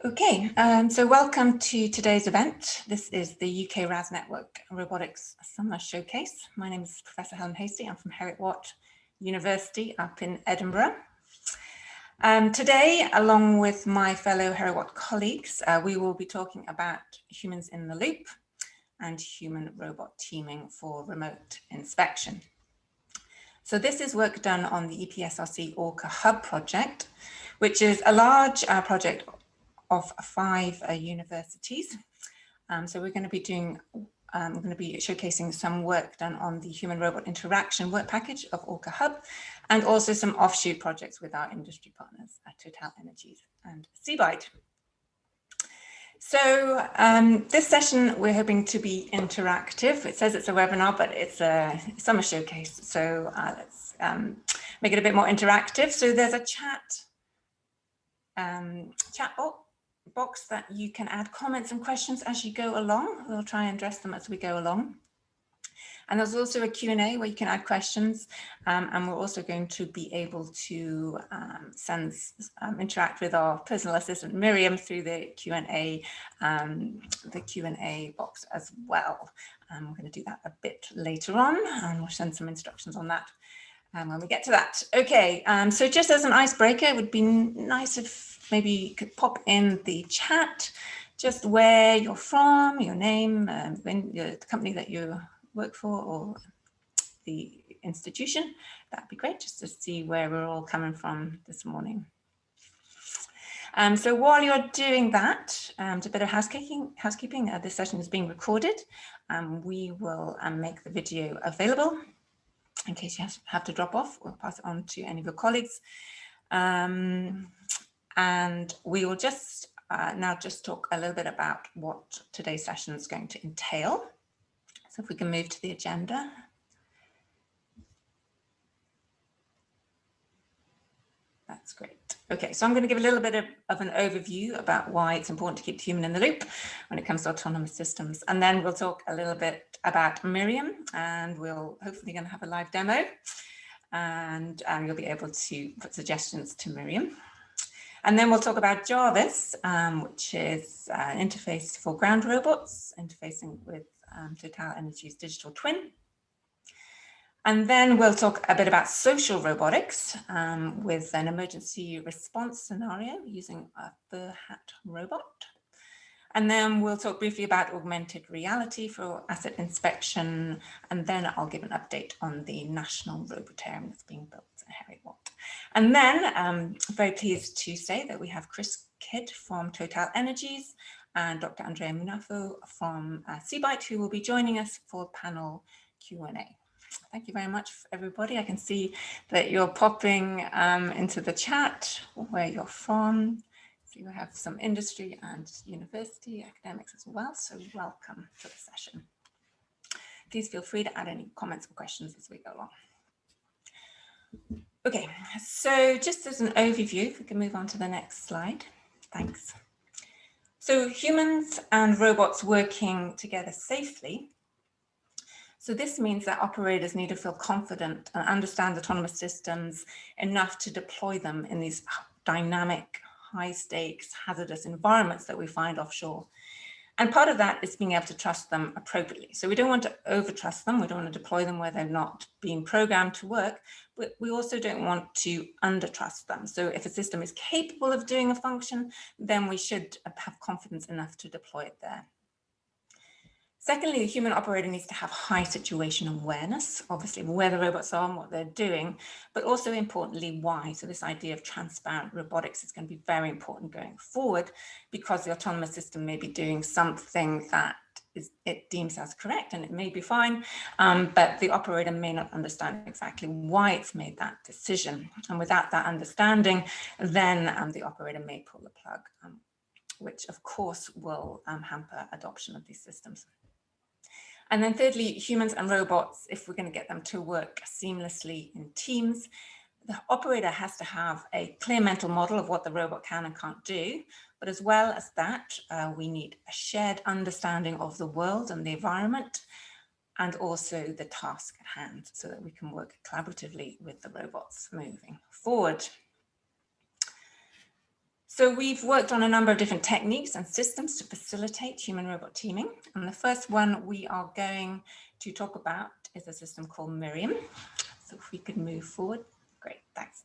Okay, so welcome to today's event. This is the UK-RAS Network Robotics Summer Showcase. My name is Professor Helen Hasty. I'm from Heriot-Watt University up in Edinburgh. Today, along with my fellow Heriot-Watt colleagues, we will be talking about humans in the loop and human-robot teaming for remote inspection. So this is work done on the EPSRC ORCA Hub project, which is a large project of 5 universities. So we're going to be showcasing some work done on the human-robot interaction work package of ORCA Hub, and also some offshoot projects with our industry partners at TotalEnergies and Seabite. So this session we're hoping to be interactive. It says it's a webinar, but it's a summer showcase. So let's make it a bit more interactive. So there's a chat box that you can add comments and questions as you go along. We'll try and address them as we go along. And there's also a Q&A where you can add questions, and we're also going to be able to interact with our personal assistant Miriam through the Q&A box as well. We're going to do that a bit later on, and we'll send some instructions on that when we get to that. Okay, so just as an icebreaker, it would be nice if maybe you could pop in the chat just where you're from, your name, the company that you work for, or the institution. That'd be great, just to see where we're all coming from this morning. So while you're doing that, a bit of housekeeping. This session is being recorded. We will make the video available in case you have to drop off. We'll pass it on to any of your colleagues. And we will just now talk a little bit about what today's session is going to entail. So if we can move to the agenda. That's great. Okay, so I'm going to give a little bit of an overview about why it's important to keep the human in the loop when it comes to autonomous systems. And then we'll talk a little bit about Miriam, and we'll hopefully going to have a live demo, and you'll be able to put suggestions to Miriam. And then we'll talk about Jarvis, which is an interface for ground robots, interfacing with TotalEnergies' digital twin. And then we'll talk a bit about social robotics with an emergency response scenario using a fur hat robot. And then we'll talk briefly about augmented reality for asset inspection. And then I'll give an update on the national robotarium that's being built at Heriot-Watt. And then I'm very pleased to say that we have Chris Kidd from TotalEnergies and Dr. Andrea Munafo from Seabite, who will be joining us for panel Q&A. Thank you very much, everybody. I can see that you're popping into the chat where you're from. So you have some industry and university academics as well. So welcome to the session. Please feel free to add any comments or questions as we go along. Okay, so just as an overview, if we can move on to the next slide. Thanks. So humans and robots working together safely. So this means that operators need to feel confident and understand autonomous systems enough to deploy them in these dynamic, high-stakes, hazardous environments that we find offshore. And part of that is being able to trust them appropriately. So we don't want to over-trust them. We don't want to deploy them where they're not being programmed to work, but we also don't want to under-trust them. So if a system is capable of doing a function, then we should have confidence enough to deploy it there. Secondly, the human operator needs to have high situation awareness, obviously where the robots are and what they're doing, but also importantly, why. So this idea of transparent robotics is going to be very important going forward, because the autonomous system may be doing something that it deems as correct, and it may be fine, but the operator may not understand exactly why it's made that decision. And without that understanding, then the operator may pull the plug, which of course will hamper adoption of these systems. And then thirdly, humans and robots, if we're going to get them to work seamlessly in teams, the operator has to have a clear mental model of what the robot can and can't do. But as well as that, we need a shared understanding of the world and the environment, and also the task at hand, so that we can work collaboratively with the robots moving forward. So we've worked on a number of different techniques and systems to facilitate human-robot teaming. And the first one we are going to talk about is a system called Miriam. So if we could move forward. Great, thanks.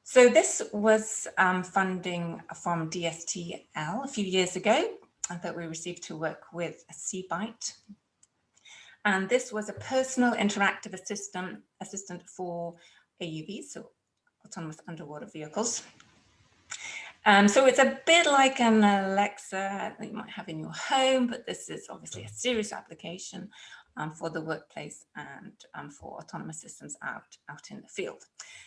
So this was funding from DSTL a few years ago that we received to work with a CBite. And this was a personal interactive assistant for AUVs, so autonomous underwater vehicles. So it's a bit like an Alexa that you might have in your home, but this is obviously a serious application for the workplace and for autonomous systems out in the field.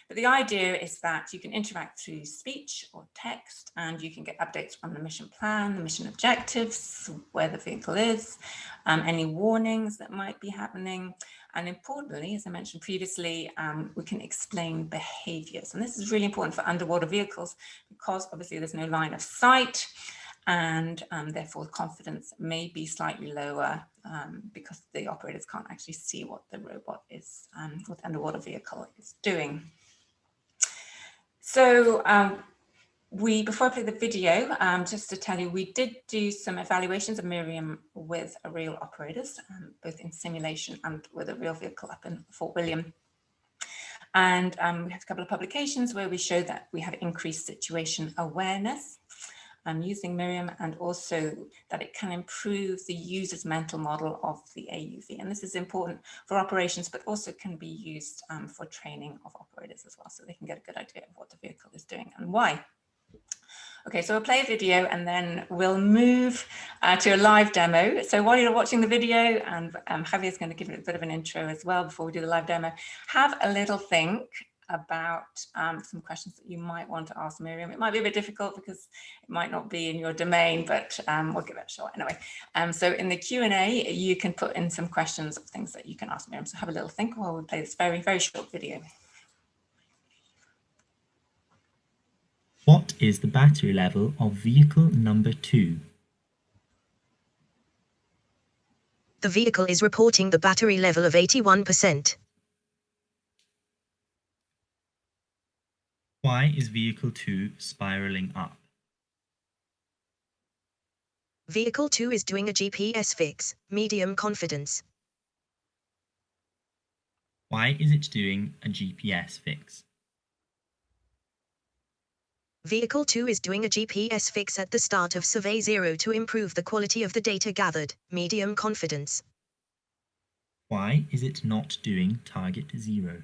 But the idea is that you can interact through speech or text, and you can get updates on the mission plan, the mission objectives, where the vehicle is, any warnings that might be happening. And importantly, as I mentioned previously, we can explain behaviors. And this is really important for underwater vehicles because obviously there's no line of sight, and therefore confidence may be slightly lower because the operators can't actually see what the robot is, what the underwater vehicle is doing. So before I play the video, just to tell you, we did do some evaluations of Miriam with real operators, both in simulation and with a real vehicle up in Fort William. And we have a couple of publications where we show that we have increased situation awareness using Miriam, and also that it can improve the user's mental model of the AUV. And this is important for operations, but also can be used for training of operators as well, so they can get a good idea of what the vehicle is doing and why. Okay, so we'll play a video and then we'll move to a live demo. So while you're watching the video, and Javier's going to give it a bit of an intro as well before we do the live demo, have a little think about some questions that you might want to ask Miriam. It might be a bit difficult because it might not be in your domain, but we'll give it a shot anyway. So in the Q&A, you can put in some questions of things that you can ask Miriam. So have a little think while we play this very, very short video. What is the battery level of vehicle number 2? The vehicle is reporting the battery level of 81%. Why is vehicle 2 spiraling up? Vehicle 2 is doing a GPS fix, medium confidence. Why is it doing a GPS fix? Vehicle 2 is doing a GPS fix at the start of Survey 0 to improve the quality of the data gathered, medium confidence. Why is it not doing target 0?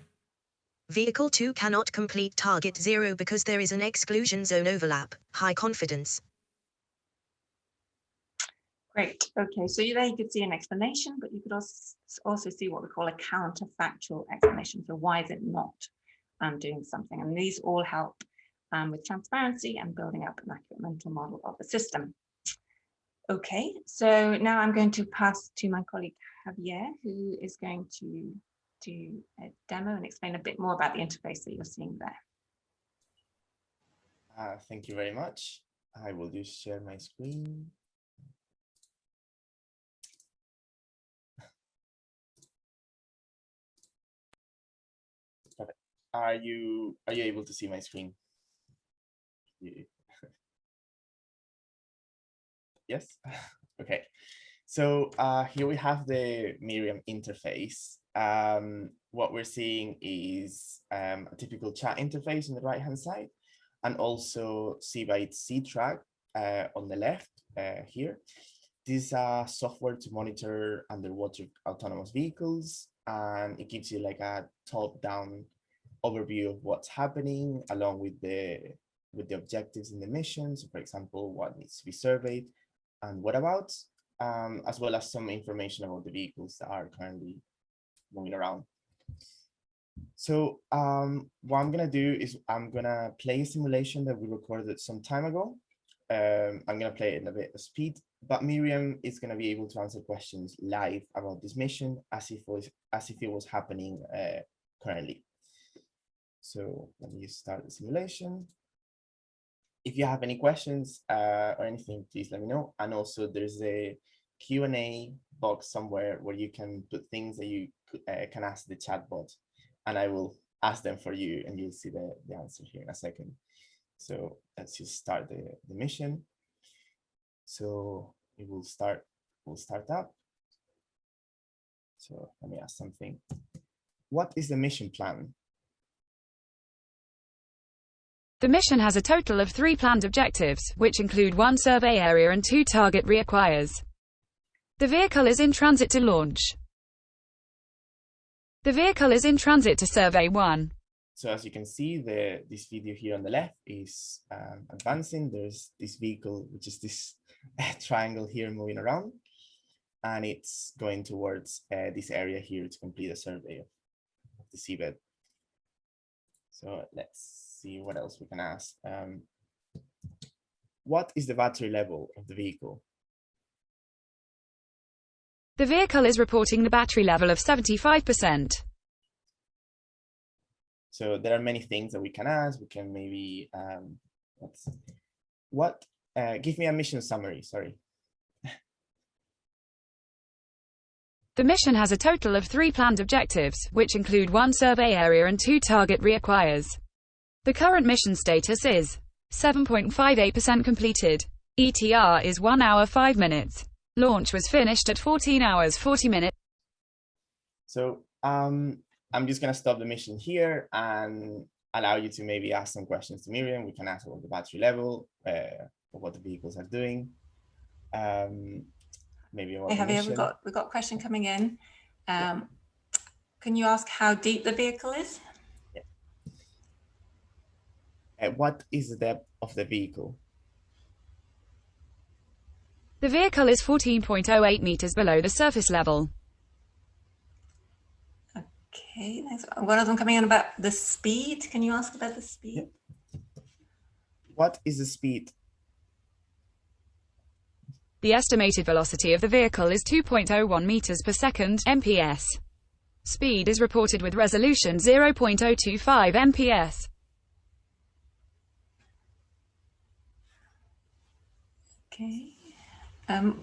Vehicle 2 cannot complete target 0 because there is an exclusion zone overlap, high confidence. Great. Okay, so there you could see an explanation, but you could also see what we call a counterfactual explanation. So why is it not doing something? And these all help with transparency and building up an accurate mental model of the system. Okay, so now I'm going to pass to my colleague Javier, who is going to do a demo and explain a bit more about the interface that you're seeing there. Thank you very much. I will just share my screen. Perfect. Are you able to see my screen? Yes. Okay. So here we have the Miriam interface. What we're seeing is a typical chat interface on the right-hand side, and also CBite C-Track on the left here. This is software to monitor underwater autonomous vehicles, and it gives you like a top-down overview of what's happening, along with the objectives in the mission. So, for example, what needs to be surveyed and what about, as well as some information about the vehicles that are currently moving around. So what I'm gonna do is I'm gonna play a simulation that we recorded some time ago. I'm gonna play it in a bit of speed, but Miriam is gonna be able to answer questions live about this mission as if it was happening currently. So let me just start the simulation. If you have any questions or anything, please let me know. And also there's a Q&A box somewhere where you can put things that you can ask the chatbot, and I will ask them for you and you'll see the answer here in a second. So let's just start the mission. So it will start up. So let me ask something. What is the mission plan? The mission has a total of 3 planned objectives, which include 1 survey area and 2 target reacquires. The vehicle is in transit to launch. The vehicle is in transit to survey 1. So as you can see, this video here on the left is advancing. There's this vehicle, which is this triangle here moving around, and it's going towards this area here to complete a survey of the seabed. So let's see what else we can ask. What is the battery level of the vehicle? The vehicle is reporting the battery level of 75%. So there are many things that we can ask. We can maybe, give me a mission summary, sorry. The mission has a total of 3 planned objectives, which include 1 survey area and 2 target reacquires. The current mission status is 7.58% completed. ETR is 1 hour 5 minutes. Launch was finished at 14 hours 40 minutes. So I'm just going to stop the mission here and allow you to maybe ask some questions to Miriam. We can ask about the battery level, or what the vehicles are doing. Maybe about the mission. We've got a question coming in. Can you ask how deep the vehicle is? Yeah. What is the depth of the vehicle? The vehicle is 14.08 meters below the surface level. Okay, thanks. One of them coming in about the speed. Can you ask about the speed? Yeah. What is the speed? The estimated velocity of the vehicle is 2.01 meters per second, (mpс). Speed is reported with resolution 0.025 mpс. Okay.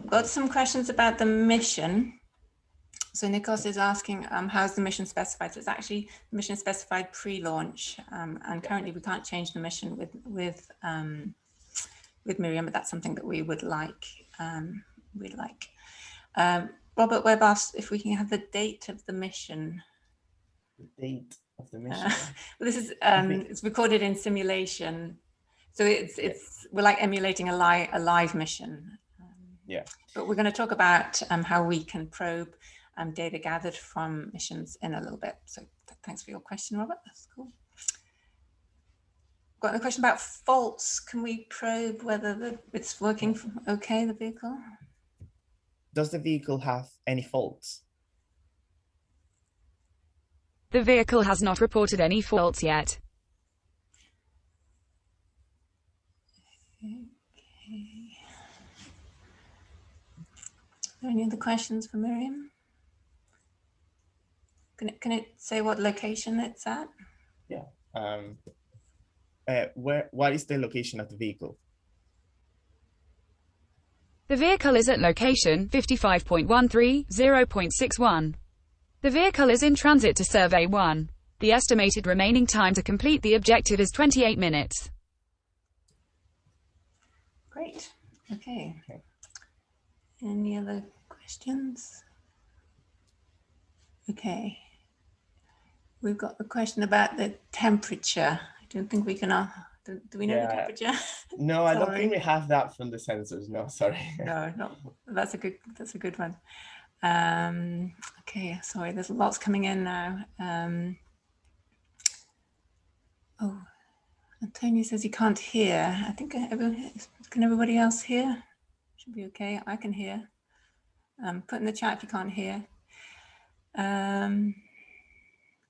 Got some questions about the mission. So Nikos is asking, how's the mission specified? So it's actually the mission specified pre-launch, and currently we can't change the mission with Miriam, but that's something that we would like. Robert Webb asked if we can have the date of the mission. The date of the mission. Well, this is it's recorded in simulation, so we're like emulating a live mission. Yeah. But we're going to talk about how we can probe data gathered from missions in a little bit. So thanks for your question, Robert. That's cool. Got a question about faults. Can we probe whether it's working okay, the vehicle? Does the vehicle have any faults? The vehicle has not reported any faults yet. Okay. Are there any other questions for Miriam? Can it say what location it's at? Yeah. What is the location of the vehicle? The vehicle is at location 55.13, 0.61. The vehicle is in transit to survey 1. The estimated remaining time to complete the objective is 28 minutes. Great. Okay. Any other questions? Okay. We've got a question about the temperature. I don't think we can. Do we know the temperature? No, I don't think we have that from the sensors. No, sorry. No. That's a good one. Okay, sorry. There's lots coming in now. Oh, Antonio says he can't hear. I think can everybody else hear? Should be okay. I can hear. Put in the chat if you can't hear.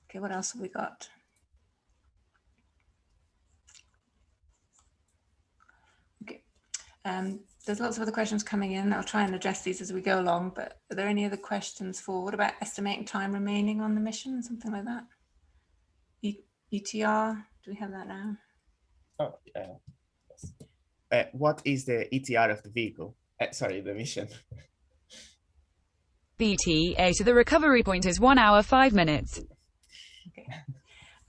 Okay, what else have we got? Okay, there's lots of other questions coming in. I'll try and address these as we go along, but are there any other questions what about estimating time remaining on the mission, something like that? ETR, do we have that now? Oh, yes. What is the ETR of the vehicle? Sorry, the mission. The ETA to the recovery point is 1 hour 5 minutes. Okay,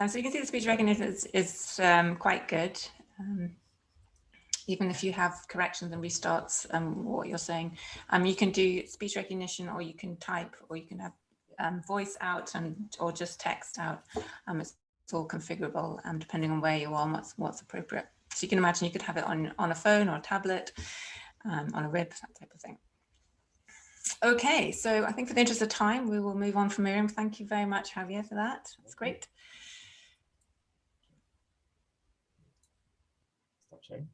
so you can see the speech recognition is quite good. Even if you have corrections and restarts, what you're saying, you can do speech recognition, or you can type, or you can have voice out or just text out. It's all configurable depending on where you are and what's appropriate. So you can imagine you could have it on a phone or a tablet, on a rib, that type of thing. Okay, so I think for the interest of time, we will move on from Miriam. Thank you very much, Javier, for that. That's great. Stop sharing.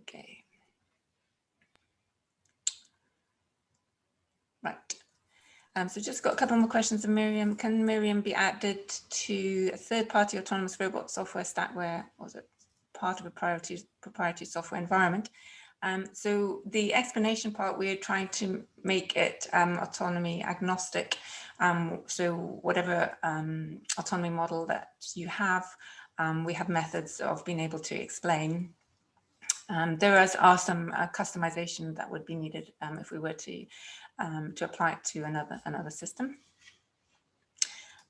Okay. Right. So just got a couple more questions of Miriam. Can Miriam be added to a third-party autonomous robot software stack where was it part of a proprietary software environment? So the explanation part, we're trying to make it autonomy agnostic. So whatever autonomy model that you have, we have methods of being able to explain. There are some customization that would be needed if we were to apply it to another system.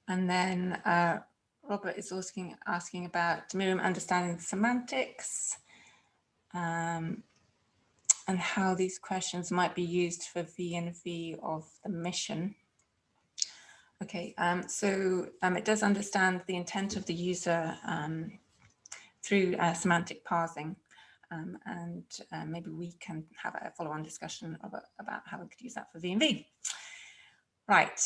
And then Robert is asking about Miriam understanding semantics and how these questions might be used for V&V of the mission. Okay, so it does understand the intent of the user through semantic parsing. And maybe we can have a follow-on discussion about how we could use that for V&V. Right.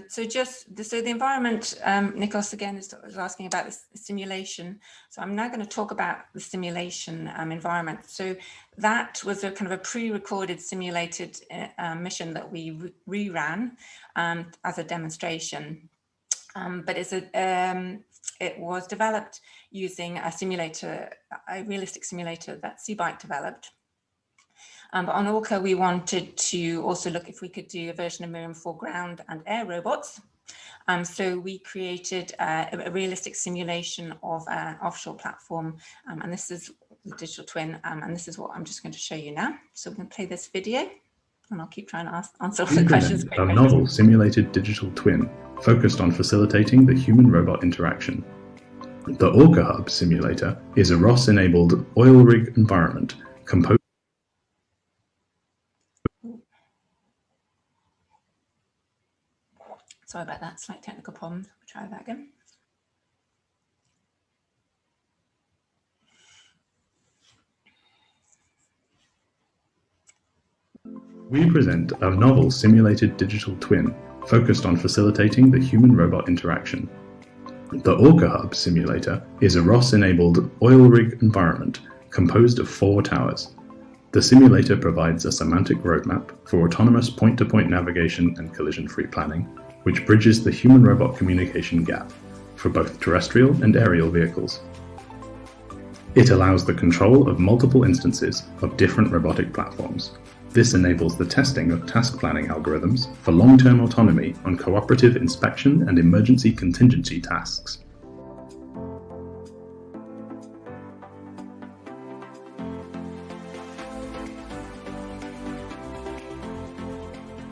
So the environment, Nikos again is asking about the simulation. So I'm now going to talk about the simulation environment. So that was a kind of a pre-recorded simulated mission that we rerun as a demonstration. But it was developed using a simulator, a realistic simulator that Seabike developed. But on ORCA, we wanted to also look if we could do a version of Miriam for ground and air robots. So we created a realistic simulation of an offshore platform. And this is the digital twin. And this is what I'm just going to show you now. So we're going to play this video. And I'll keep trying to answer all the questions. A novel simulated digital twin focused on facilitating the human-robot interaction. The ORCA Hub simulator is a ROS-enabled oil rig environment composed. Sorry about that, slight technical problems. We'll try that again. We present a novel simulated digital twin focused on facilitating the human-robot interaction. The ORCA Hub simulator is a ROS-enabled oil rig environment composed of 4 towers. The simulator provides a semantic roadmap for autonomous point-to-point navigation and collision-free planning, which bridges the human-robot communication gap for both terrestrial and aerial vehicles. It allows the control of multiple instances of different robotic platforms. This enables the testing of task planning algorithms for long-term autonomy on cooperative inspection and emergency contingency tasks.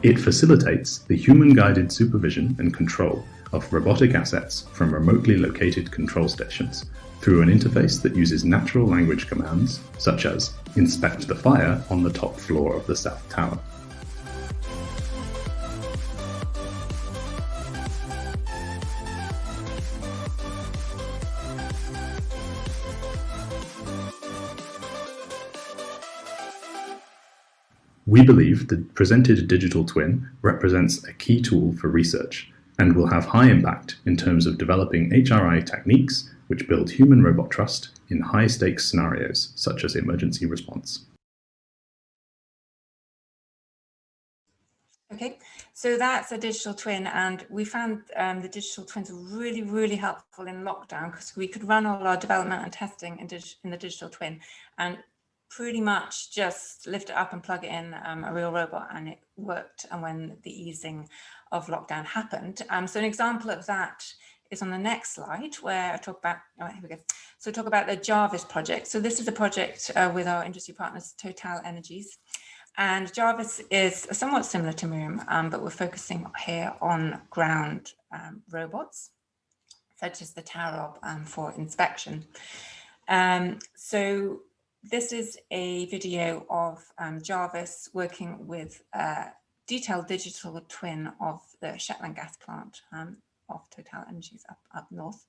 It facilitates the human-guided supervision and control of robotic assets from remotely located control stations through an interface that uses natural language commands, such as inspect the fire on the top floor of the South Tower. We believe the presented digital twin represents a key tool for research and will have high impact in terms of developing HRI techniques which build human-robot trust in high-stakes scenarios such as emergency response. Okay, so that's a digital twin, and we found the digital twins really, really helpful in lockdown because we could run all our development and testing in the digital twin and pretty much just lift it up and plug it in a real robot, and it worked. And when the easing of lockdown happened, so an example of that is on the next slide where I talk about, oh, here we go. So talk about the Jarvis project. So this is a project with our industry partners, Total Energies. And Jarvis is somewhat similar to Miriam, but we're focusing here on ground robots, such as the Tower for inspection. So this is a video of Jarvis working with a detailed digital twin of the Shetland gas plant of Total Energies up north.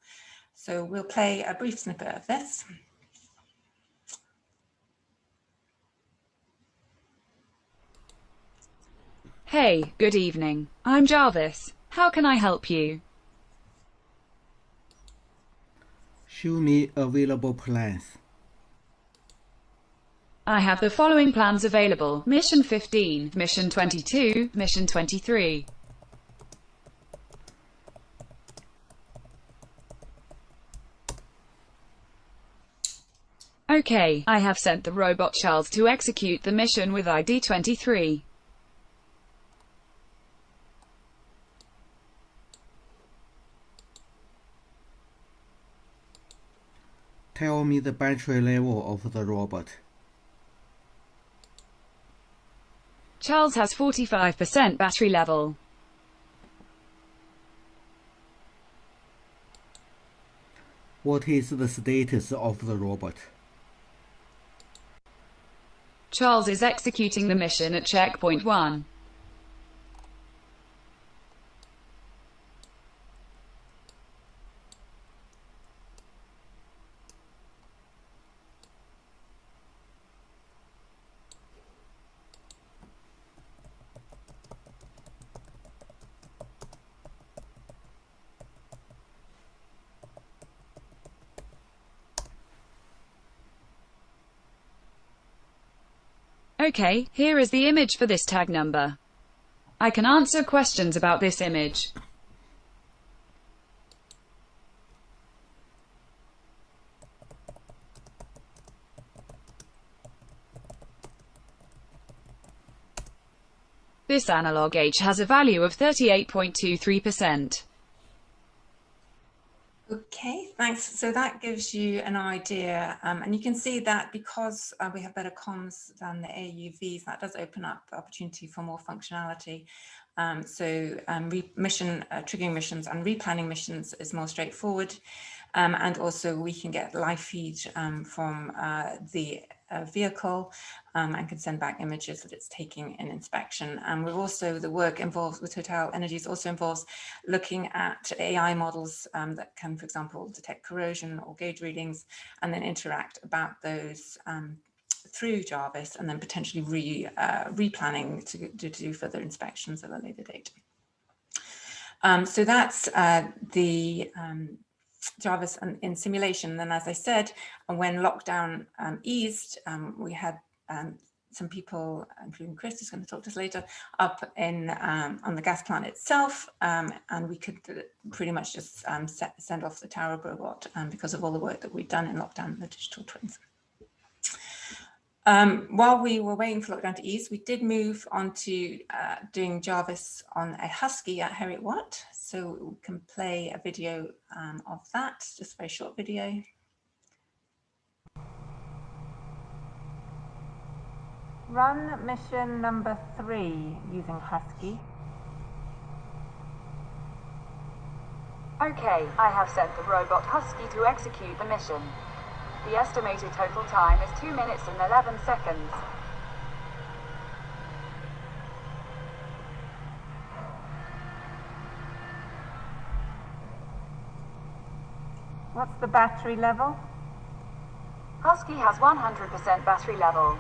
So we'll play a brief snippet of this. Hey, good evening. I'm Jarvis. How can I help you? Show me available plans. I have the following plans available. Mission 15, Mission 22, Mission 23. Okay, I have sent the robot Charles to execute the mission with ID 23. Tell me the battery level of the robot. Charles has 45% battery level. What is the status of the robot? Charles is executing the mission at checkpoint 1. Okay, here is the image for this tag number. I can answer questions about this image. This analog age has a value of 38.23%. Okay, thanks. So that gives you an idea, and you can see that because we have better comms than the AUVs, that does open up opportunity for more functionality. Triggering missions and replanning missions is more straightforward, and also we can get live feed from the vehicle and can send back images that it's taking in inspection. And we've also, the work involved with Total Energies also involves looking at AI models that can, for example, detect corrosion or gauge readings and then interact about those through Jarvis and then potentially replanning to do further inspections at a later date. So that's the Jarvis in simulation. Then, as I said, when lockdown eased, we had some people, including Chris, who's going to talk to us later, up in on the gas plant itself, and we could pretty much just send off the tower robot because of all the work that we'd done in lockdown, the digital twins. While we were waiting for lockdown to ease, we did move on to doing Jarvis on a Husky at Heriot-Watt. So we can play a video of that, just a very short video. Run mission number 3 using Husky. Okay, I have sent the robot Husky to execute the mission. The estimated total time is 2 minutes and 11 seconds. What's the battery level? Husky has 100% battery level.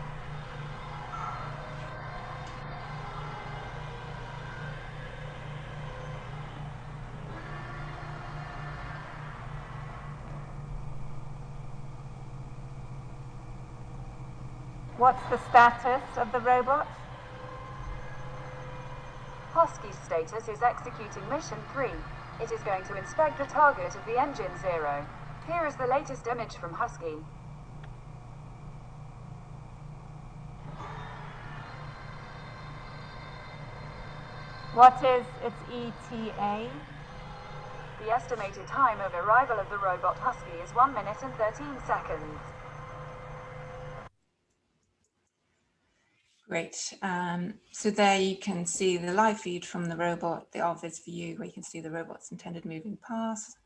What's the status of the robot? Husky's status is executing mission 3. It is going to inspect the target of the engine 0. Here is the latest image from Husky. What is its ETA? The estimated time of arrival of the robot Husky is 1 minute and 13 seconds. Great. So there you can see the live feed from the robot, the obvious view where you can see the robot's intended moving past.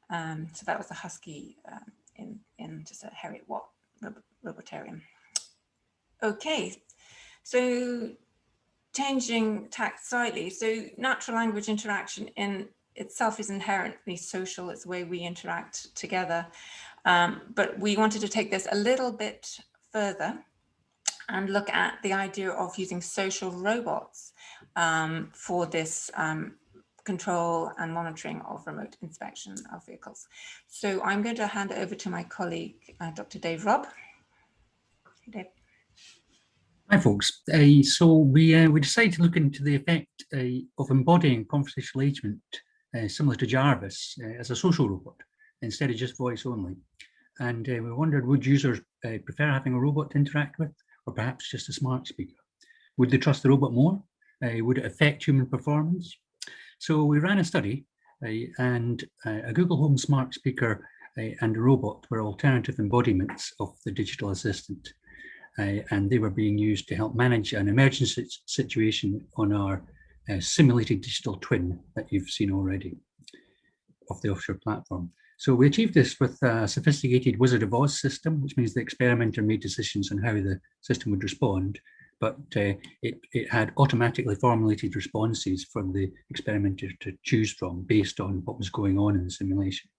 So that was the Husky in in just a Heriot-Watt robotarium. Okay, so changing tack slightly. So natural language interaction in itself is inherently social. It's the way we interact together. But we wanted to take this a little bit further and look at the idea of using social robots for this control and monitoring of remote inspection of vehicles. So I'm going to hand it over to my colleague, Dr. Dave Robb. Dave. Hi folks, so we decided to look into the effect of embodying conversational agent similar to Jarvis as a social robot instead of just voice only. And we wondered, would users prefer having a robot to interact with, or perhaps just a smart speaker? Would they trust the robot more? Would it affect human performance? So we ran a study and a Google Home smart speaker and a robot were alternative embodiments of the digital assistant. And they were being used to help manage an emergency situation on our simulated digital twin that you've seen already of the offshore platform. So we achieved this with a sophisticated Wizard of Oz system, which means the experimenter made decisions on how the system would respond, but it had automatically formulated responses for the experimenter to choose from based on what was going on in the simulation.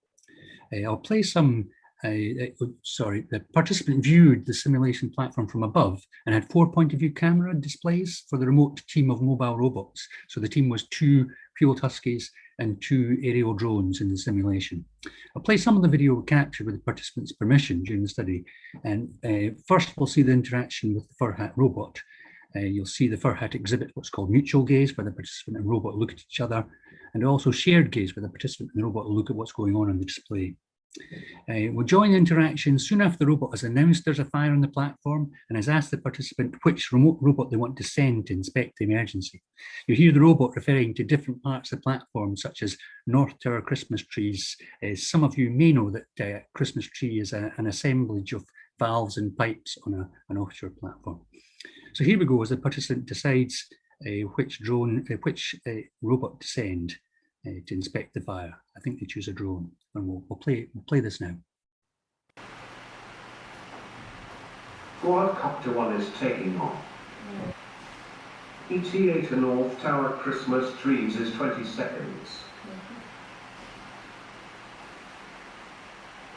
I'll play some, the participant viewed the simulation platform from above and had 4 point of view camera displays for the remote team of mobile robots. So the team was 2 fueled Huskies and 2 aerial drones in the simulation. I'll play some of the video captured with the participants' permission during the study. And first we'll see the interaction with the fur hat robot. You'll see the fur hat exhibit what's called mutual gaze, where the participant and robot look at each other, and also shared gaze, where the participant and the robot look at what's going on the display. We'll join interaction soon after the robot has announced there's a fire on the platform and has asked the participant which remote robot they want to send to inspect the emergency. You hear the robot referring to different parts of the platform, such as North Tower Christmas trees. Some of you may know that Christmas tree is an assemblage of valves and pipes on an offshore platform. So here we go as the participant decides which robot to send to inspect the fire. I think they choose a drone, and we'll play this now. Quadcopter 1 is taking off. ETA to North Tower Christmas trees is 20 seconds.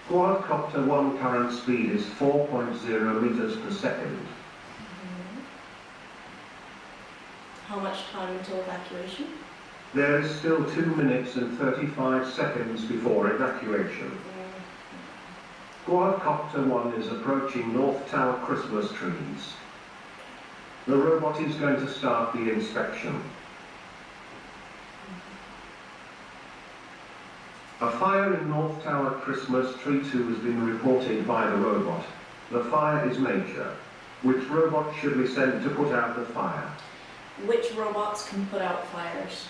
Quadcopter 1 current speed is 4.0 meters per second. How much time until evacuation? There is still 2 minutes and 35 seconds before evacuation. Quadcopter 1 is approaching North Tower Christmas trees. The robot is going to start the inspection. A fire in North Tower Christmas tree 2 has been reported by the robot. The fire is major. Which robot should we send to put out the fire? Which robots can put out fires?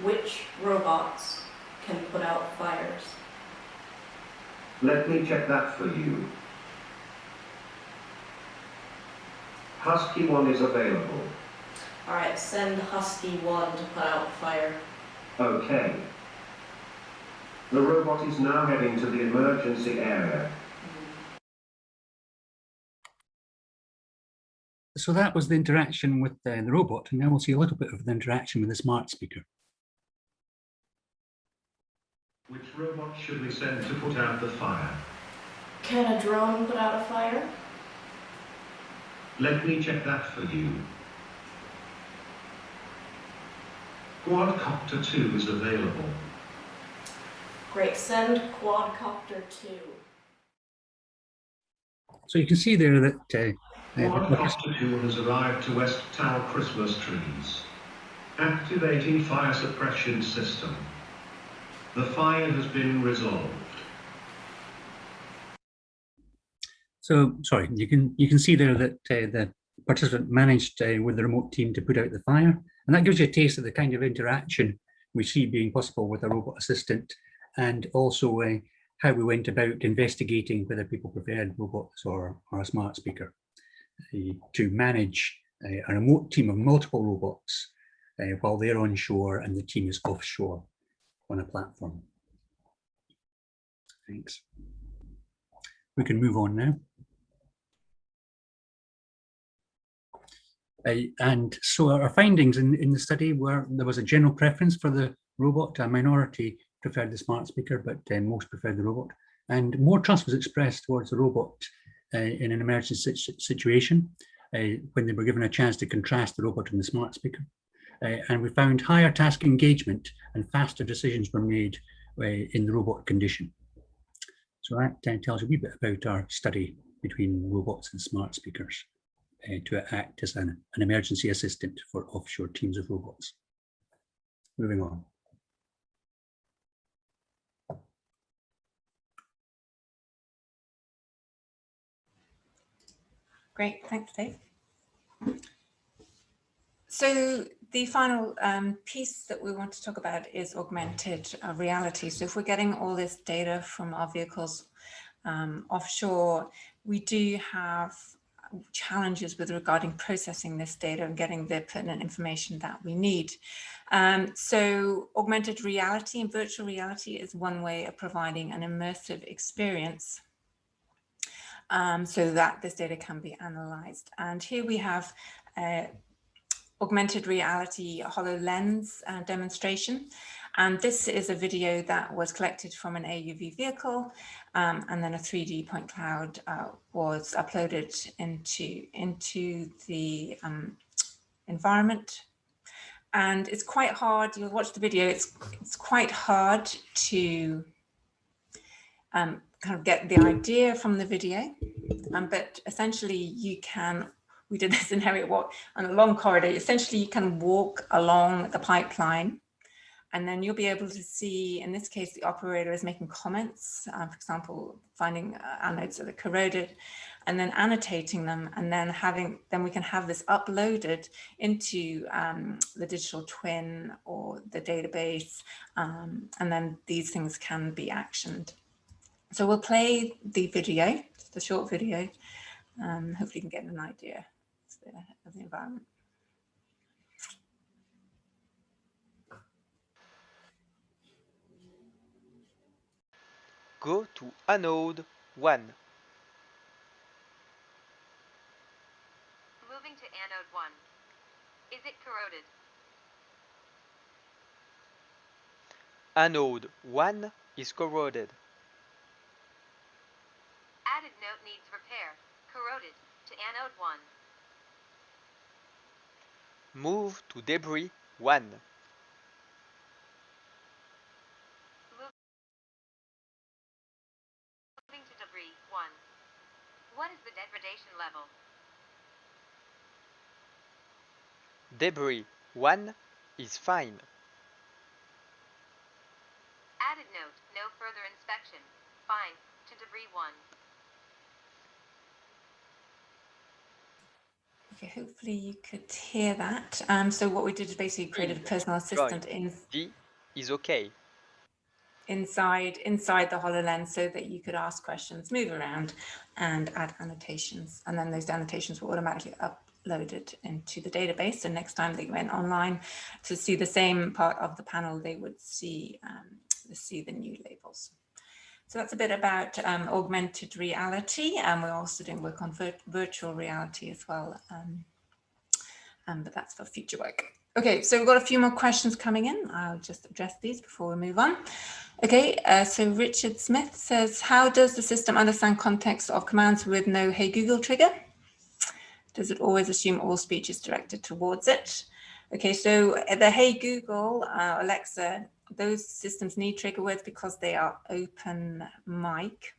Which robots can put out fires? Let me check that for you. Husky 1 is available. Alright, send Husky 1 to put out fire. Okay. The robot is now heading to the emergency area. So that was the interaction with the robot, and now we'll see a little bit of the interaction with the smart speaker. Which robot should we send to put out the fire? Can a drone put out a fire? Let me check that for you. Quadcopter 2 is available. Great, send Quadcopter 2. So you can see there that Quadcopter 2 has arrived to West Tower Christmas trees. Activating fire suppression system. The fire has been resolved. So, sorry, you can see there that the participant managed with the remote team to put out the fire, and that gives you a taste of the kind of interaction we see being possible with a robot assistant, and also how we went about investigating whether people preferred robots or a smart speaker to manage a remote team of multiple robots while they're on shore and the team is offshore on a platform. Thanks. We can move on now. And so our findings in the study were there was a general preference for the robot. A minority preferred the smart speaker, but most preferred the robot. And more trust was expressed towards the robot in an emergency situation when they were given a chance to contrast the robot and the smart speaker. And we found higher task engagement and faster decisions were made in the robot condition. So that tells you a wee bit about our study between robots and smart speakers to act as an emergency assistant for offshore teams of robots. Moving on. Great, thanks, Dave. So the final piece that we want to talk about is augmented reality. So if we're getting all this data from our vehicles offshore, we do have challenges with regarding processing this data and getting the pertinent information that we need. So augmented reality and virtual reality is one way of providing an immersive experience so that this data can be analyzed. And here we have augmented reality HoloLens demonstration. And this is a video that was collected from an AUV vehicle, and then a 3D point cloud was uploaded into the environment. And it's quite hard, you'll watch the video, it's quite hard to kind of get the idea from the video, but essentially you can, we did this in Heriot-Watt on a long corridor, essentially you can walk along the pipeline and then you'll be able to see, in this case, the operator is making comments, for example, finding anodes that are corroded and then annotating them, and then we can have this uploaded into the digital twin or the database, and then these things can be actioned. So we'll play the video, just a short video. Hopefully you can get an idea of the environment. Go to anode 1. Moving to anode 1. Is it corroded? Anode 1 is corroded. Added node needs repair. Corroded to anode 1. Move to debris 1. Moving to debris 1. What is the degradation level? Debris 1 is fine. Added note, no further inspection. Fine, to debris 1. Okay, hopefully you could hear that. So what we did is basically created a personal assistant D is okay. inside the HoloLens so that you could ask questions, move around and add annotations. And then those annotations were automatically uploaded into the database. So next time they went online to see the same part of the panel, they would see the new labels. So that's a bit about augmented reality, and we're also doing work on virtual reality as well, but that's for future work. Okay, so we've got a few more questions coming in. I'll just address these before we move on. Okay, so Richard Smith says, how does the system understand context of commands with no "Hey Google" trigger? Does it always assume all speech is directed towards it? Okay, so the "Hey Google," Alexa, those systems need trigger words because they are open mic.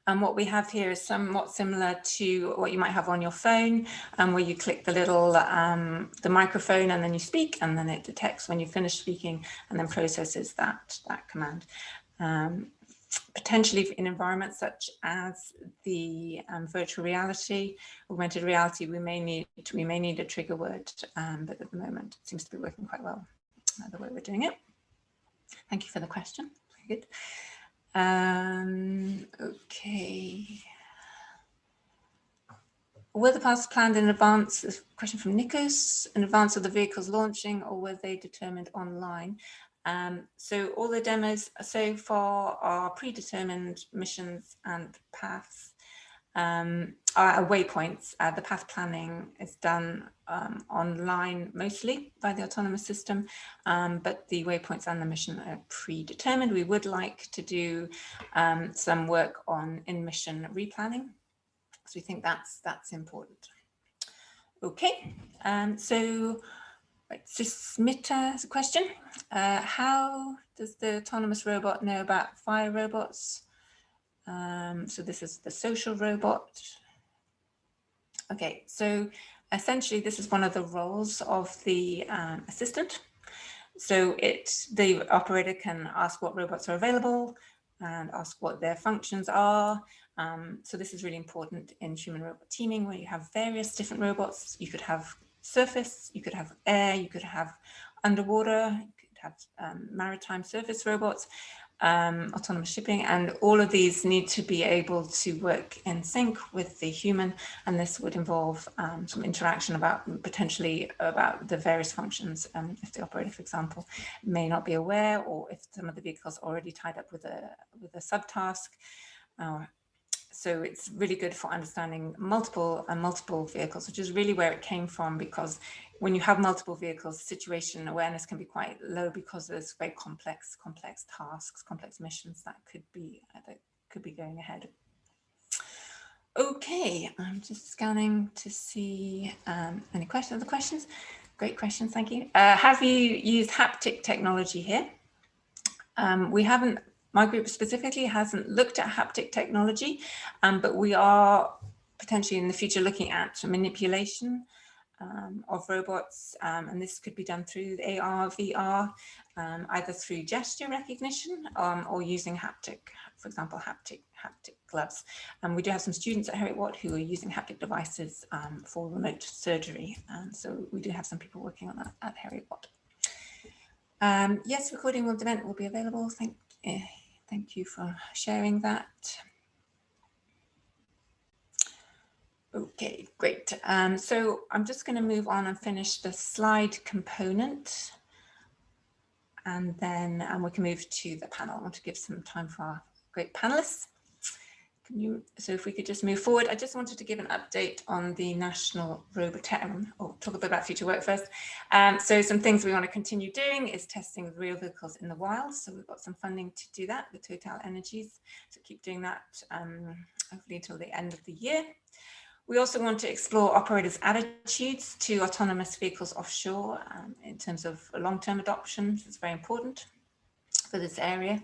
And what we have here is somewhat similar to what you might have on your phone, where you click the little the microphone and then you speak, and then it detects when you finish speaking and then processes that command. Potentially in environments such as the virtual reality, augmented reality, we may need a trigger word, but at the moment it seems to be working quite well the way we're doing it. Thank you for the question. Very good. Okay. Were the paths planned in advance? This question from Nikos, in advance of the vehicles launching, or were they determined online? So all the demos so far are predetermined missions and paths, are waypoints. The path planning is done online mostly by the autonomous system, but the waypoints and the mission are predetermined. We would like to do some work on in-mission replanning, so we think that's important. Okay, so Smita has a question. How does the autonomous robot know about fire robots? So this is the social robot. Okay, so essentially this is one of the roles of the assistant. So the operator can ask what robots are available and ask what their functions are. So this is really important in human-robot teaming, where you have various different robots. You could have surface, you could have air, you could have underwater, you could have maritime surface robots, autonomous shipping, and all of these need to be able to work in sync with the human, and this would involve some interaction potentially about the various functions, if the operator, for example, may not be aware, or if some of the vehicles are already tied up with a subtask. So it's really good for understanding multiple vehicles, which is really where it came from, because when you have multiple vehicles, situation awareness can be quite low because there's very complex tasks, complex missions that could be going ahead. Okay, I'm just scanning to see any other questions. Great questions, thank you. Have you used haptic technology here? We haven't. My group specifically hasn't looked at haptic technology, but we are potentially in the future looking at manipulation of robots, and this could be done through AR, VR, either through gesture recognition or using haptic, for example, haptic gloves. And we do have some students at Heriot-Watt who are using haptic devices for remote surgery, so we do have some people working on that at Heriot-Watt. Yes, recording of the event will be available. Thank you for sharing that. Okay, great. So I'm just going to move on and finish the slide component, and then we can move to the panel. I want to give some time for our great panelists. So if we could just move forward, I just wanted to give an update on the National Roboterium, or talk a bit about future work first. So some things we want to continue doing is testing real vehicles in the wild. So we've got some funding to do that with Total Energies. So keep doing that hopefully until the end of the year. We also want to explore operators' attitudes to autonomous vehicles offshore in terms of long-term adoption. It's very important for this area.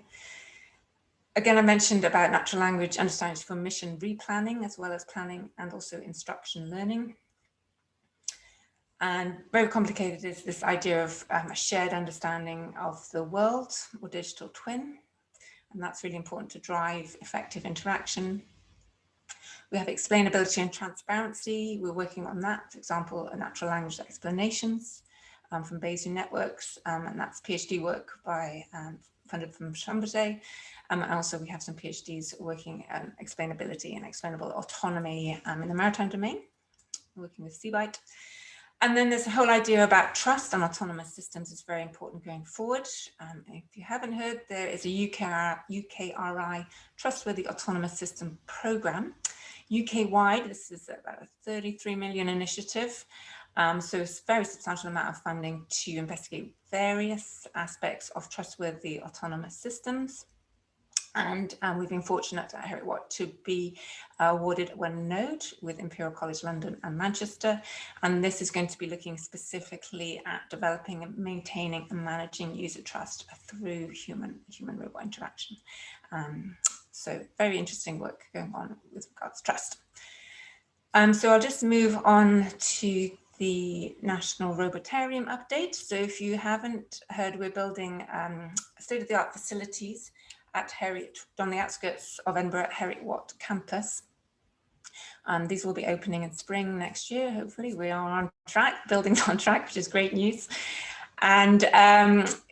Again, I mentioned about natural language understanding for mission replanning, as well as planning and also instruction learning. And very complicated is this idea of a shared understanding of the world, or digital twin. And that's really important to drive effective interaction. We have explainability and transparency. We're working on that, for example, natural language explanations from Bayesian networks, and that's PhD work by funded from Schlumberger. And also we have some PhDs working on explainability and explainable autonomy in the maritime domain, working with Seabite. And then there's a whole idea about trust and autonomous systems is very important going forward. If you haven't heard, there is a UK-RAS Trustworthy Autonomous System Programme. UK-wide, this is about a 33 million initiative. So it's a very substantial amount of funding to investigate various aspects of trustworthy autonomous systems. And we've been fortunate at Heriot-Watt to be awarded one node with Imperial College London and Manchester. And this is going to be looking specifically at developing and maintaining and managing user trust through human-robot interaction. So very interesting work going on with regards to trust. So I'll just move on to the National Roboterium update. So if you haven't heard, we're building state-of-the-art facilities at on the outskirts of Edinburgh at Heriot-Watt campus. These will be opening in spring next year, hopefully. We are on track, building's on track, which is great news. And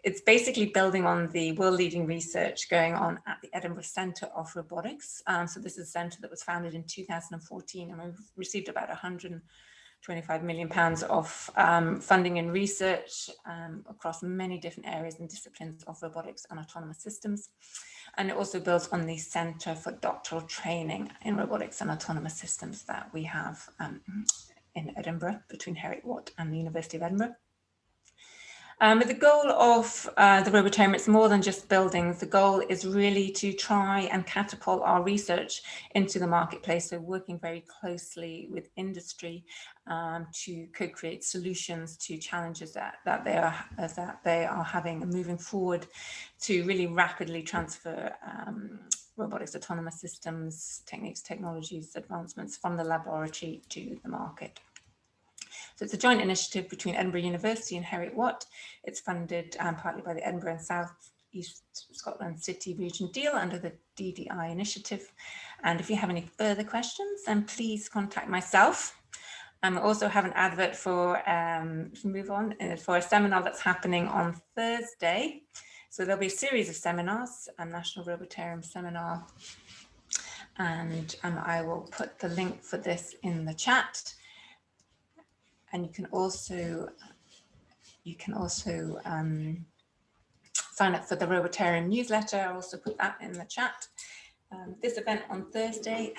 it's basically building on the world-leading research going on at the Edinburgh Centre of Robotics. So this is a centre that was founded in 2014, and we've received about £25 million of funding and research across many different areas and disciplines of robotics and autonomous systems. And it also builds on the Centre for Doctoral Training in Robotics and Autonomous Systems that we have in Edinburgh, between Heriot-Watt and the University of Edinburgh. But the goal of the Robotarium, it's more than just buildings. The goal is really to try and catapult our research into the marketplace. So working very closely with industry to co-create solutions to challenges that they are having, and moving forward to really rapidly transfer robotics, autonomous systems, techniques, technologies, advancements from the laboratory to the market. So it's a joint initiative between Edinburgh University and Heriot-Watt. It's funded partly by the Edinburgh and South East Scotland City Region deal under the DDI initiative. And if you have any further questions, then please contact myself. I also have an advert for, for a seminar that's happening on Thursday. So there'll be a series of seminars, a National Robotarium seminar. And I will put the link for this in the chat. And you can also sign up for the Robotarium newsletter. I'll also put that in the chat. This event on Thursday,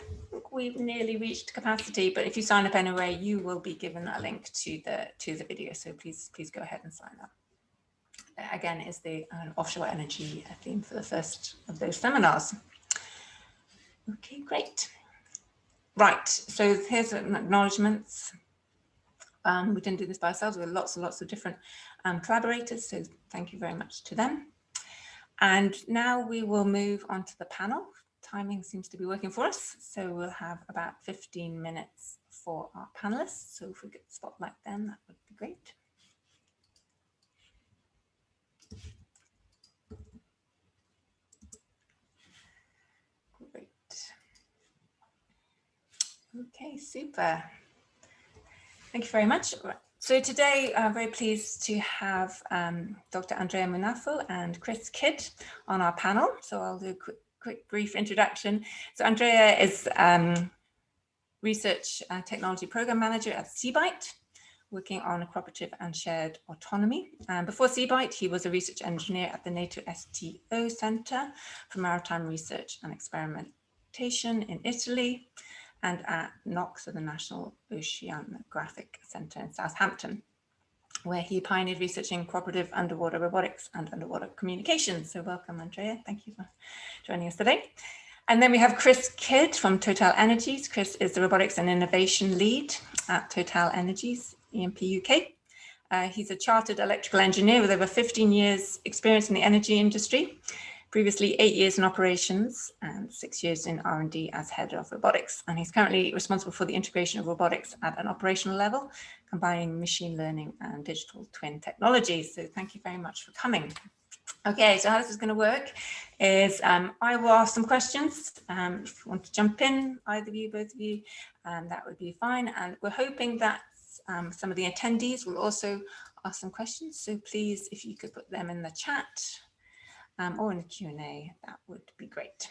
we've nearly reached capacity, but if you sign up anyway, you will be given a link to the video. So please go ahead and sign up. Again, is the offshore energy theme for the first of those seminars. Okay, great. Right, so here's an acknowledgements. We didn't do this by ourselves. We have lots and lots of different collaborators, so thank you very much to them. And now we will move on to the panel. Timing seems to be working for us, so we'll have about 15 minutes for our panelists. So if we could spotlight them, that would be great. Great. Okay, super. Thank you very much. So today, I'm very pleased to have Dr. Andrea Munafo and Chris Kidd on our panel. So I'll do a quick brief introduction. So Andrea is Research Technology Program Manager at Seabite, working on cooperative and shared autonomy. Before Seabite, he was a research engineer at the NATO STO Centre for Maritime Research and Experimentation in Italy, and at NOC, so the National Oceanographic Centre in Southampton, where he pioneered research in cooperative underwater robotics and underwater communications. So welcome, Andrea. Thank you for joining us today. And then we have Chris Kidd from Total Energies. Chris is the Robotics and Innovation Lead at Total Energies, EMP UK. He's a chartered electrical engineer with over 15 years experience in the energy industry. Previously 8 years in operations and 6 years in R&D as head of robotics. And he's currently responsible for the integration of robotics at an operational level, combining machine learning and digital twin technologies. So thank you very much for coming. Okay, so how this is going to work is I will ask some questions. If you want to jump in, either of you, both of you, that would be fine. And we're hoping that some of the attendees will also ask some questions. So please, if you could put them in the chat, or in the Q&A, that would be great.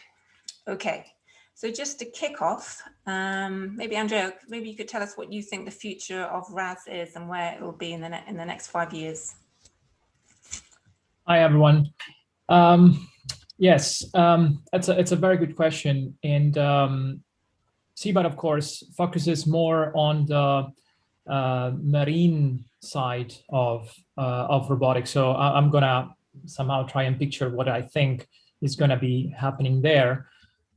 Okay, so just to kick off, maybe Andrea, maybe you could tell us what you think the future of RAS is and where it will be in the next 5 years. Hi, everyone. Yes, it's a very good question. And Seabite, of course, focuses more on the marine side of robotics. So I'm going to somehow try and picture what I think is going to be happening there,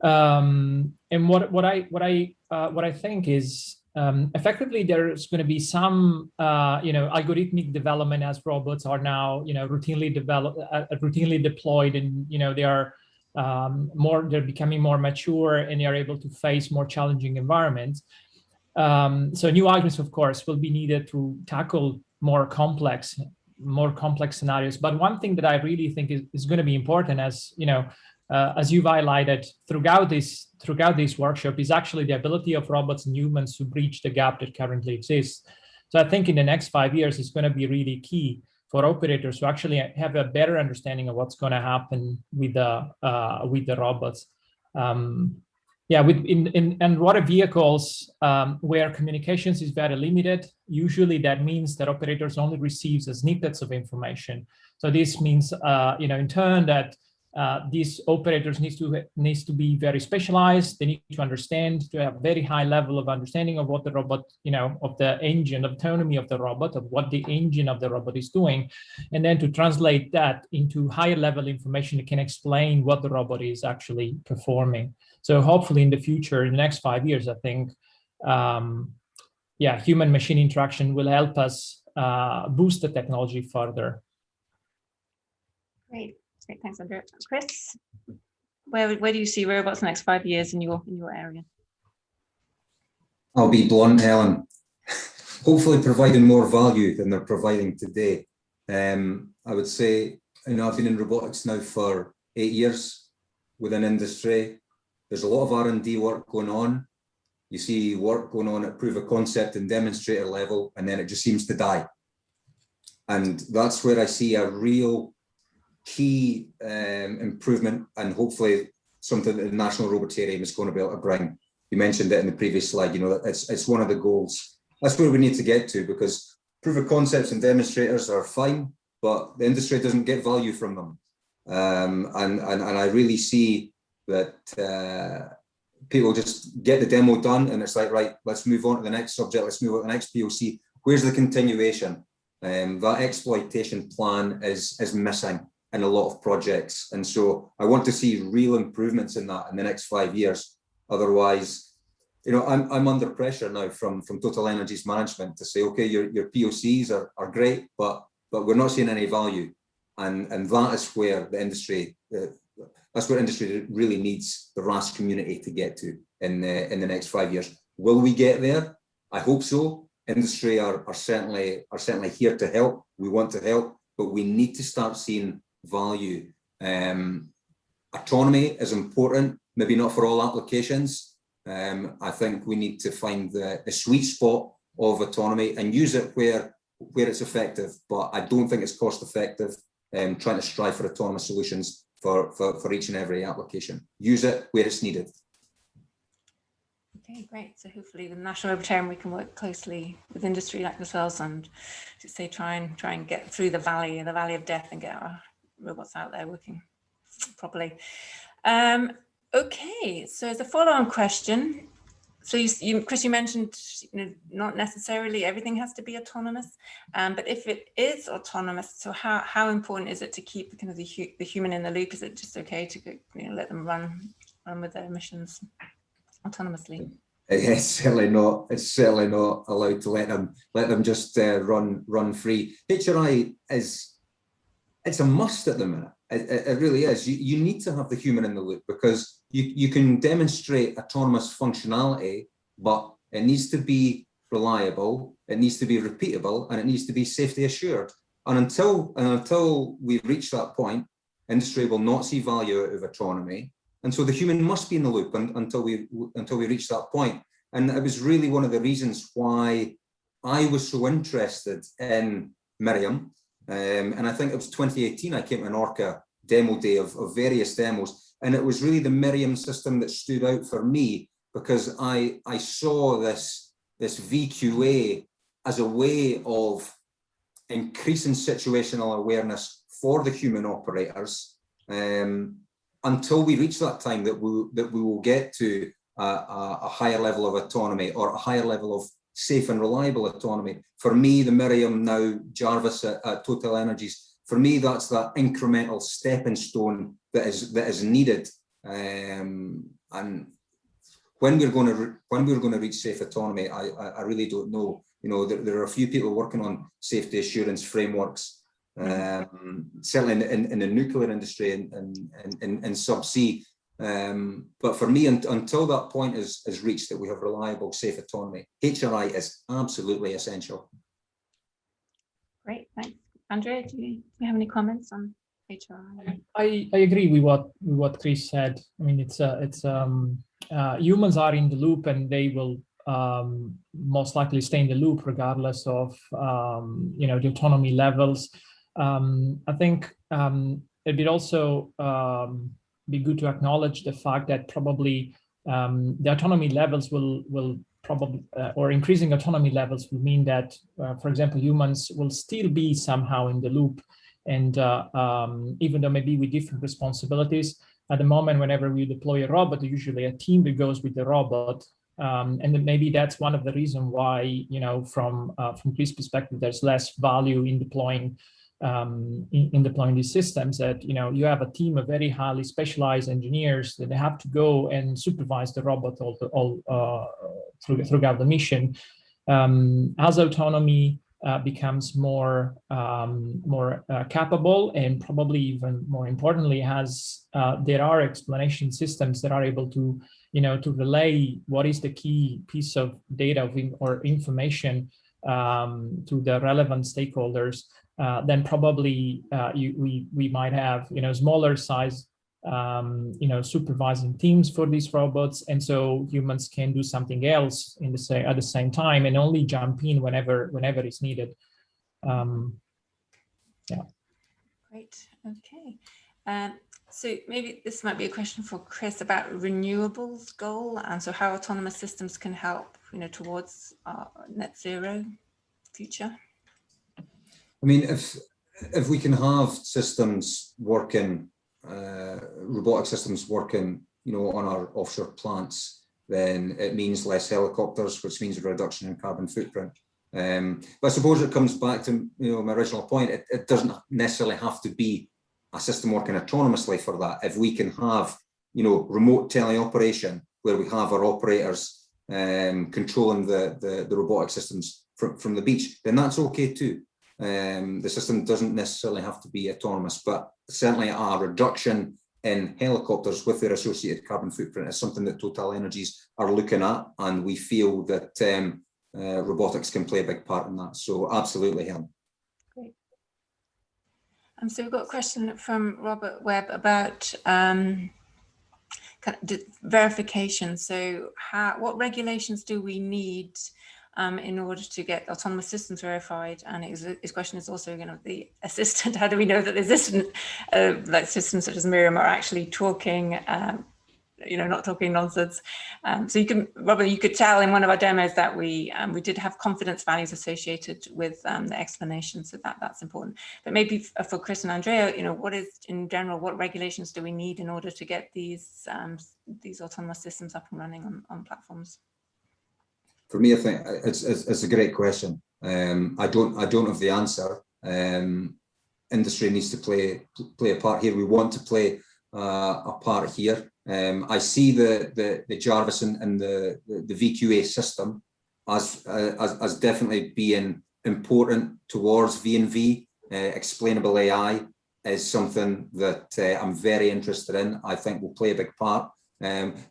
and what I think is effectively there's going to be some algorithmic development as robots are now routinely deployed, and they are they're becoming more mature and they are able to face more challenging environments. So new algorithms, of course, will be needed to tackle more complex scenarios. But one thing that I really think is going to be important, as you've highlighted throughout this workshop, is actually the ability of robots and humans to bridge the gap that currently exists. So I think in the next 5 years, it's going to be really key for operators to actually have a better understanding of what's going to happen with the robots. yeah, in underwater vehicles where communications is very limited, usually that means that operators only receives snippets of information. So this means, in turn, that these operators needs to be very specialized. They need to understand, to have very high level of understanding of what the robot, of the engine, autonomy of the robot, of what the engine of the robot is doing, and then to translate that into higher level information that can explain what the robot is actually performing. So hopefully in the future, in the next 5 years, I think, human-machine interaction will help us boost the technology further. Great, thanks, Andrea. Chris, where do you see robots in the next 5 years in your area? I'll be blunt, Helen. Hopefully providing more value than they're providing today. I would say, I've been in robotics now for 8 years within industry. There's a lot of R&D work going on. You see work going on at proof of concept and demonstrator level, and then it just seems to die. And that's where I see a real key improvement, and hopefully something that the National Robotarium is going to be able to bring. You mentioned it in the previous slide, it's one of the goals. That's where we need to get to, because proof of concepts and demonstrators are fine, but the industry doesn't get value from them. And I really see that people just get the demo done and it's like, right, let's move on to the next subject, let's move on to the next POC. Where's the continuation? That exploitation plan is missing in a lot of projects. And so I want to see real improvements in that in the next 5 years. Otherwise, I'm under pressure now from Total Energies management to say, okay, your POCs are great, but we're not seeing any value. And that is where the industry, that's where industry really needs the RAS community to get to in the next 5 years. Will we get there? I hope so. Industry are certainly here to help. We want to help, but we need to start seeing value. Autonomy is important, maybe not for all applications. I think we need to find the sweet spot of autonomy and use it where it's effective, but I don't think it's cost effective trying to strive for autonomous solutions for each and every application. Use it where it's needed. Okay, great. So hopefully with the National Robotarium, we can work closely with industry like yourselves and to say try and get through the valley of death and get our robots out there working properly. Okay, so as a follow-on question, so Chris, you mentioned not necessarily everything has to be autonomous, but if it is autonomous, so how important is it to keep kind of the human in the loop? Is it just okay to let them run with their missions autonomously? It's certainly not. It's certainly not allowed to let them just run free. HRI it's a must at the minute. It really is. You need to have the human in the loop because you can demonstrate autonomous functionality, but it needs to be reliable, it needs to be repeatable, and it needs to be safety assured. And until we reach that point, industry will not see value out of autonomy. And so the human must be in the loop until we reach that point. And it was really one of the reasons why I was so interested in Miriam. And I think it was 2018, I came to an ORCA demo day of various demos. And it was really the Miriam system that stood out for me because I saw this VQA as a way of increasing situational awareness for the human operators until we reach that time that we will get to a higher level of autonomy or a higher level of safe and reliable autonomy. For me, the Miriam now Jarvis at Total Energies, for me, that's that incremental stepping stone that is needed. And when we're going to reach safe autonomy, I really don't know. There are a few people working on safety assurance frameworks, certainly in the nuclear industry and subsea. But for me, until that point is reached, that we have reliable, safe autonomy, HRI is absolutely essential. Great, thanks. Andrea, do you have any comments on HRI? I agree with what Chris said. I mean, it's humans are in the loop, and they will most likely stay in the loop regardless of the autonomy levels. I think it would also be good to acknowledge the fact that probably the autonomy levels will probably, or increasing autonomy levels will mean that, for example, humans will still be somehow in the loop. And even though maybe with different responsibilities, at the moment, whenever we deploy a robot, usually a team that goes with the robot. And then maybe that's one of the reasons why, you know, from Chris' perspective, there's less value in deploying deploying these systems. That, you know, you have a team of very highly specialized engineers that they have to go and supervise the robot throughout the mission. As autonomy becomes more capable, and probably even more importantly, there are explanation systems that are able to, you know, to relay what is the key piece of data or information to the relevant stakeholders, then probably we might have, you know, smaller size, you know, supervising teams for these robots, and so humans can do something else at the same time and only jump in whenever it's needed. Yeah. Great. Okay. So maybe this might be a question for Chris about renewables goal, and so how autonomous systems can help, you know, towards our net zero future. I mean, if we can have systems working, robotic systems working, you know, on our offshore plants, then it means less helicopters, which means a reduction in carbon footprint. But I suppose it comes back to, you know, my original point. It doesn't necessarily have to be a system working autonomously for that. If we can have, you know, remote teleoperation where we have our operators controlling the robotic systems from the beach, then that's okay too. The system doesn't necessarily have to be autonomous, but certainly a reduction in helicopters with their associated carbon footprint is something that Total Energies are looking at, and we feel that robotics can play a big part in that. So absolutely, Helen. Great. So we've got a question from Robert Webb about verification. So what regulations do we need in order to get autonomous systems verified? And his question is also, you know, the assistant, how do we know that the assistant, like systems such as Miriam, are actually talking, you know, not talking nonsense? So you can, Robert, you could tell in one of our demos that we did have confidence values associated with the explanation, so that's important. But maybe for Chris and Andrea, you know, what regulations do we need in order to get these autonomous systems up and running on platforms? For me, I think it's a great question. I don't have the answer. Industry needs to play a part here. We want to play a part here. I see the Jarvis and the VQA system as definitely being important towards V&V. Explainable AI is something that I'm very interested in. I think will play a big part.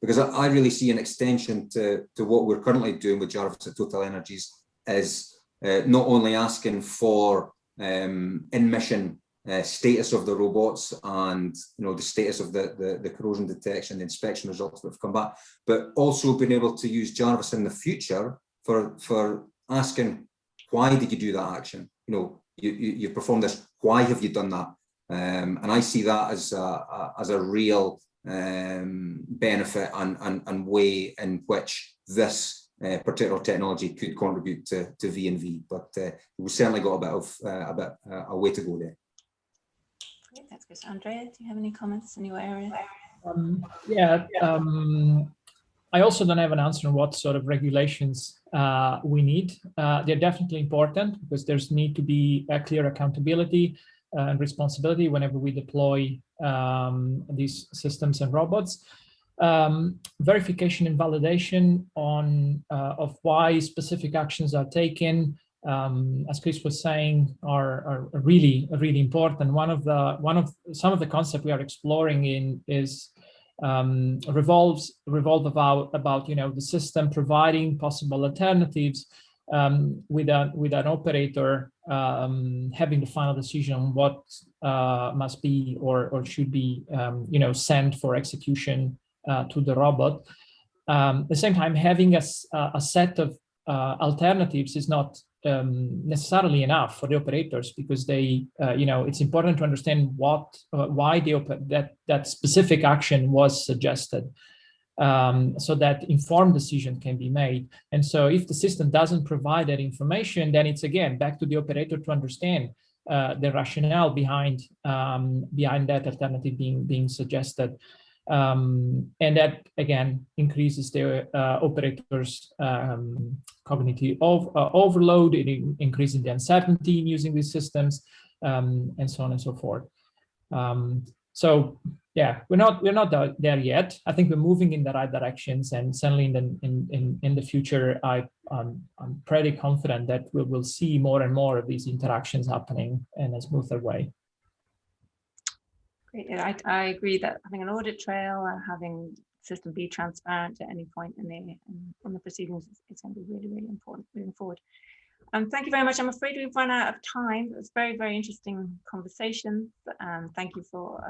Because I really see an extension to what we're currently doing with Jarvis at Total Energies is not only asking for in-mission status of the robots and, you know, the status of the corrosion detection, the inspection results that have come back, but also being able to use Jarvis in the future for asking, why did you do that action? You know, you performed this, why have you done that? And I see that as a real benefit and way in which this particular technology could contribute to V&V, but we've certainly got a way to go there. Great, that's good. Andrea, do you have any comments in your area? I also don't have an answer on what sort of regulations we need. They're definitely important because there's need to be a clear accountability and responsibility whenever we deploy these systems and robots. Verification and validation of why specific actions are taken, as Chris was saying, are really important. Some of the concept we are exploring is revolve about, you know, the system providing possible alternatives with an operator having the final decision on what must be or should be you know, sent for execution to the robot. At the same time, having a set of alternatives is not necessarily enough for the operators, because they you know, it's important to understand why that specific action was suggested. so that informed decision can be made. And so if the system doesn't provide that information, then it's again back to the operator to understand the rationale behind that alternative being suggested. And that again increases the operator's cognitive overload, increasing the uncertainty in using these systems, and so on and so forth. So yeah, we're not there yet. I think we're moving in the right directions, and certainly in the future, I'm pretty confident that we will see more and more of these interactions happening in a smoother way. Great. Yeah, I agree that having an audit trail and having the system be transparent at any point in the proceedings is going to be really, really important moving forward. Thank you very much. I'm afraid we've run out of time. It was very, very interesting conversation. Thank you for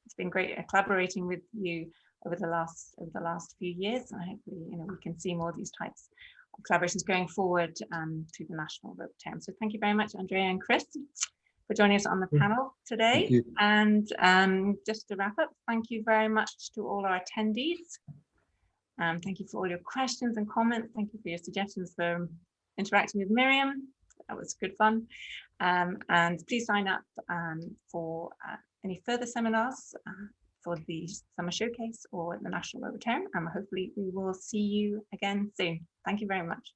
it's been great collaborating with you over the last few years. And hopefully, we can see more of these types of collaborations going forward to the National Robotarium. So thank you very much, Andrea and Chris, for joining us on the panel today. And just to wrap up, thank you very much to all our attendees. Thank you for all your questions and comments. Thank you for your suggestions for interacting with Miriam. That was good fun. And please sign up for any further seminars for the Summer Showcase or the National Robotarium. And hopefully we will see you again soon. Thank you very much.